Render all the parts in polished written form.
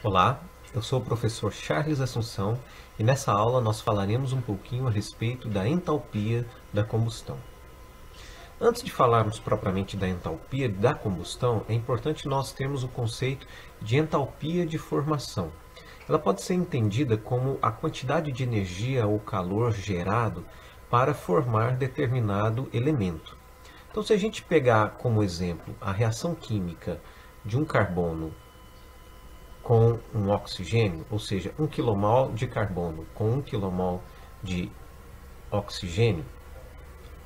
Olá, eu sou o professor Charles Assunção e nessa aula nós falaremos um pouquinho a respeito da entalpia da combustão. Antes de falarmos propriamente da entalpia da combustão, é importante nós termos o conceito de entalpia de formação. Ela pode ser entendida como a quantidade de energia ou calor gerado para formar determinado elemento. Então, se a gente pegar como exemplo a reação química de um carbono com um oxigênio, ou seja, 1 kmol de carbono com 1 kmol de oxigênio,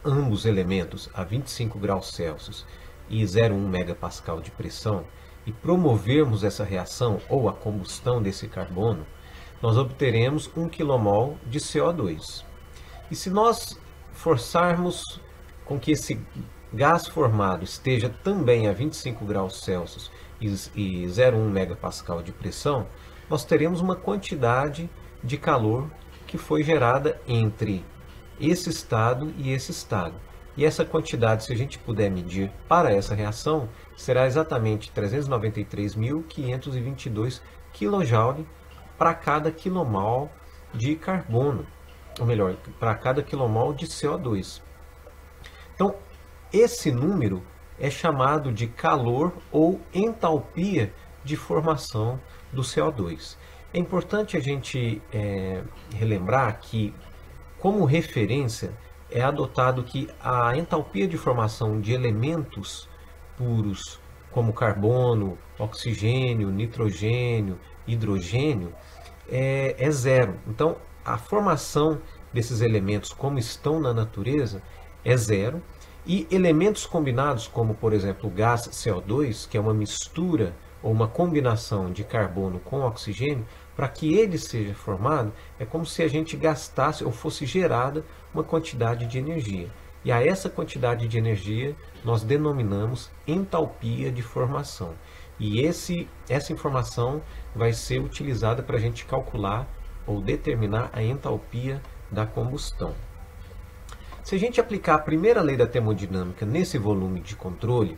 ambos elementos a 25 graus Celsius e 0,1 megapascal de pressão, e promovermos essa reação ou a combustão desse carbono, nós obteremos 1 kmol de CO2. E se nós forçarmos com que esse gás formado esteja também a 25 graus Celsius e 0,1 megapascal de pressão, nós teremos uma quantidade de calor que foi gerada entre esse estado e esse estado. E essa quantidade, se a gente puder medir para essa reação, será exatamente 393.522 kJ para cada quilomol de carbono, ou melhor, para cada quilomol de CO2. Então, esse número é chamado de calor ou entalpia de formação do CO2. É importante a gente relembrar que, como referência, é adotado que a entalpia de formação de elementos puros, como carbono, oxigênio, nitrogênio, hidrogênio, é zero. Então, a formação desses elementos, como estão na natureza, é zero. E elementos combinados, como por exemplo o gás CO2, que é uma mistura ou uma combinação de carbono com oxigênio, para que ele seja formado, é como se a gente gastasse ou fosse gerada uma quantidade de energia. E a essa quantidade de energia nós denominamos entalpia de formação. E essa informação vai ser utilizada para a gente calcular ou determinar a entalpia da combustão. Se a gente aplicar a primeira lei da termodinâmica nesse volume de controle,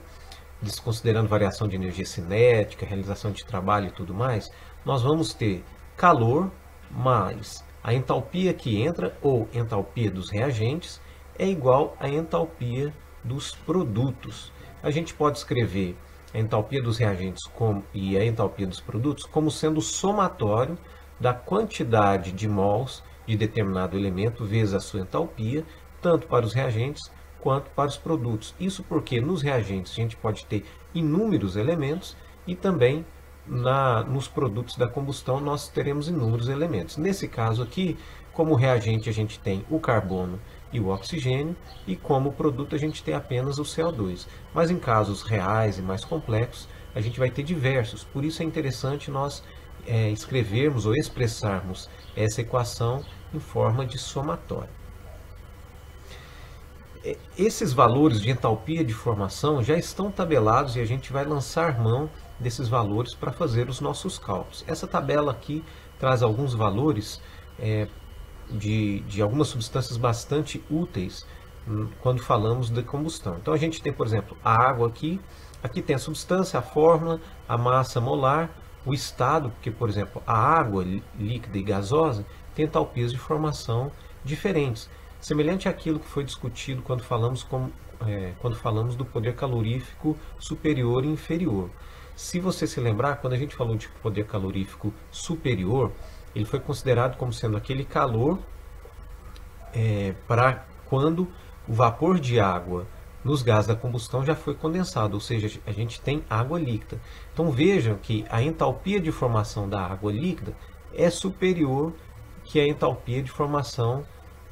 desconsiderando variação de energia cinética, realização de trabalho e tudo mais, nós vamos ter calor mais a entalpia que entra, ou entalpia dos reagentes, é igual à entalpia dos produtos. A gente pode escrever a entalpia dos reagentes e a entalpia dos produtos como sendo o somatório da quantidade de mols de determinado elemento vezes a sua entalpia, tanto para os reagentes quanto para os produtos. Isso porque nos reagentes a gente pode ter inúmeros elementos e também nos produtos da combustão nós teremos inúmeros elementos. Nesse caso aqui, como reagente a gente tem o carbono e o oxigênio, e como produto a gente tem apenas o CO2. Mas em casos reais e mais complexos, a gente vai ter diversos. Por isso é interessante nós escrevermos ou expressarmos essa equação em forma de somatório. Esses valores de entalpia de formação já estão tabelados e a gente vai lançar mão desses valores para fazer os nossos cálculos. Essa tabela aqui traz alguns valores de algumas substâncias bastante úteis quando falamos de combustão. Então a gente tem, por exemplo, a água aqui tem a substância, a fórmula, a massa molar, o estado, porque, por exemplo, a água líquida e gasosa tem entalpias de formação diferentes. Semelhante àquilo que foi discutido quando falamos do poder calorífico superior e inferior. Se você se lembrar, quando a gente falou de poder calorífico superior, ele foi considerado como sendo aquele calor para quando o vapor de água nos gases da combustão já foi condensado, ou seja, a gente tem água líquida. Então vejam que a entalpia de formação da água líquida é superior que a entalpia de formação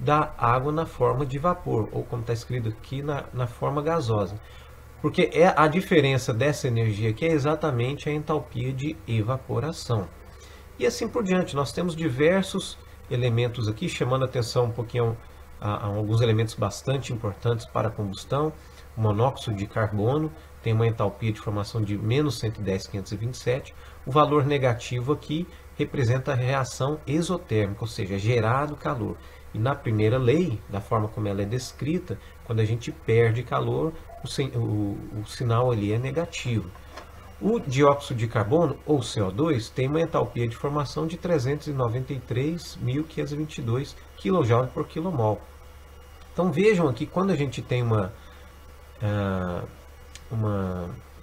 da água na forma de vapor, ou como está escrito aqui, na forma gasosa. Porque a diferença dessa energia aqui é exatamente a entalpia de evaporação. E assim por diante, nós temos diversos elementos aqui, chamando a atenção um pouquinho a alguns elementos bastante importantes para a combustão. O monóxido de carbono tem uma entalpia de formação de menos 110.527. O valor negativo aqui representa a reação exotérmica, ou seja, gerado calor. E na primeira lei, da forma como ela é descrita, quando a gente perde calor, o sinal ali é negativo. O dióxido de carbono, ou CO2, tem uma entalpia de formação de 393.522 kJ por kmol. Então vejam aqui, quando a gente tem uma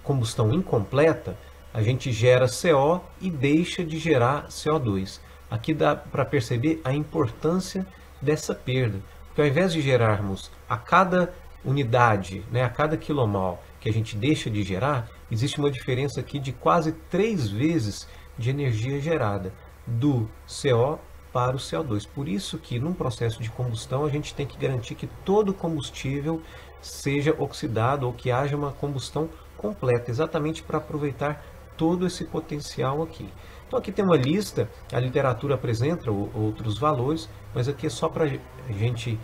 combustão incompleta, a gente gera CO e deixa de gerar CO2. Aqui dá para perceber a importância dessa perda, porque ao invés de gerarmos a cada unidade, né, a cada quilomol que a gente deixa de gerar, existe uma diferença aqui de quase 3 vezes de energia gerada do CO para o CO2. Por isso que num processo de combustão a gente tem que garantir que todo combustível seja oxidado ou que haja uma combustão completa, exatamente para aproveitar todo esse potencial aqui. Então aqui tem uma lista, a literatura apresenta outros valores, mas aqui é só para a gente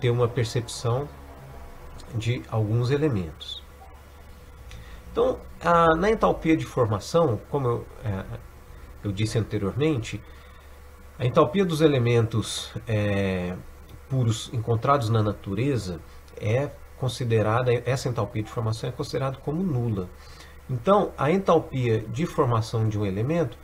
ter uma percepção de alguns elementos. Então, na entalpia de formação, como eu disse anteriormente, a entalpia dos elementos puros encontrados na natureza é considerada, essa entalpia de formação é considerada como nula. Então, a entalpia de formação de um elemento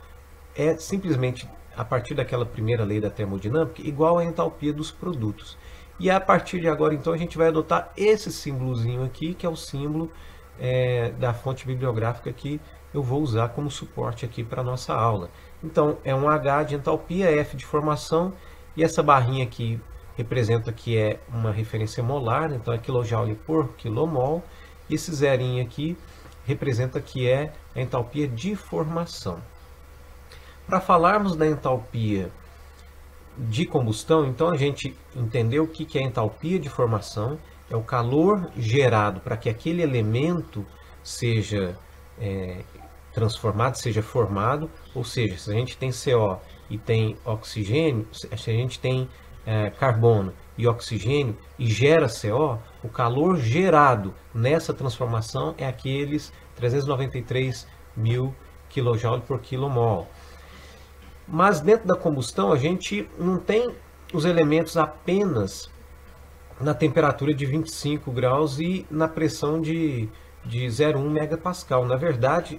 é simplesmente, a partir daquela primeira lei da termodinâmica, igual à entalpia dos produtos. E a partir de agora, então, a gente vai adotar esse símbolozinho aqui, que é o símbolo da fonte bibliográfica que eu vou usar como suporte aqui para a nossa aula. Então, é um H de entalpia, F de formação, e essa barrinha aqui representa que é uma referência molar, então é kJ por quilomol, e esse zerinho aqui representa que é a entalpia de formação. Para falarmos da entalpia de combustão, então a gente entendeu o que é a entalpia de formação, é o calor gerado para que aquele elemento seja transformado, seja formado, ou seja, se a gente tem CO e tem oxigênio, se a gente tem carbono e oxigênio e gera CO, o calor gerado nessa transformação é aqueles 393.000 kJ por kmol. Mas dentro da combustão a gente não tem os elementos apenas na temperatura de 25 graus e na pressão de 0,1 megapascal. Na verdade,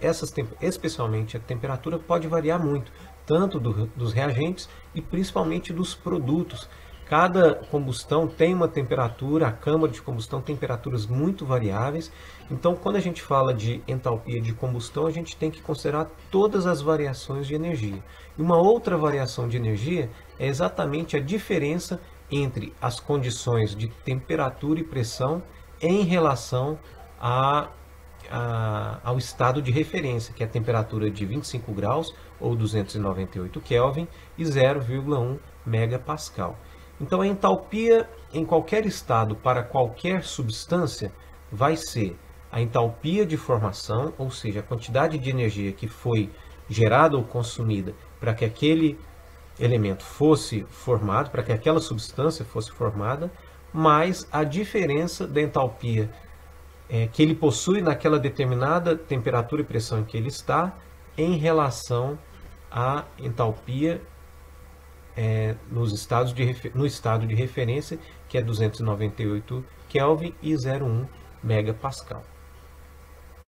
especialmente a temperatura pode variar muito, tanto dos reagentes e principalmente dos produtos. Cada combustão tem uma temperatura, a câmara de combustão tem temperaturas muito variáveis. Então, quando a gente fala de entalpia de combustão, a gente tem que considerar todas as variações de energia. E uma outra variação de energia é exatamente a diferença entre as condições de temperatura e pressão em relação ao estado de referência, que é a temperatura de 25 graus ou 298 Kelvin e 0,1 megapascal. Então a entalpia em qualquer estado para qualquer substância vai ser a entalpia de formação, ou seja, a quantidade de energia que foi gerada ou consumida para que aquele elemento fosse formado, para que aquela substância fosse formada, mais a diferença da entalpia que ele possui naquela determinada temperatura e pressão em que ele está, em relação à entalpia no estado de referência, que é 298 Kelvin e 0,1 megapascal.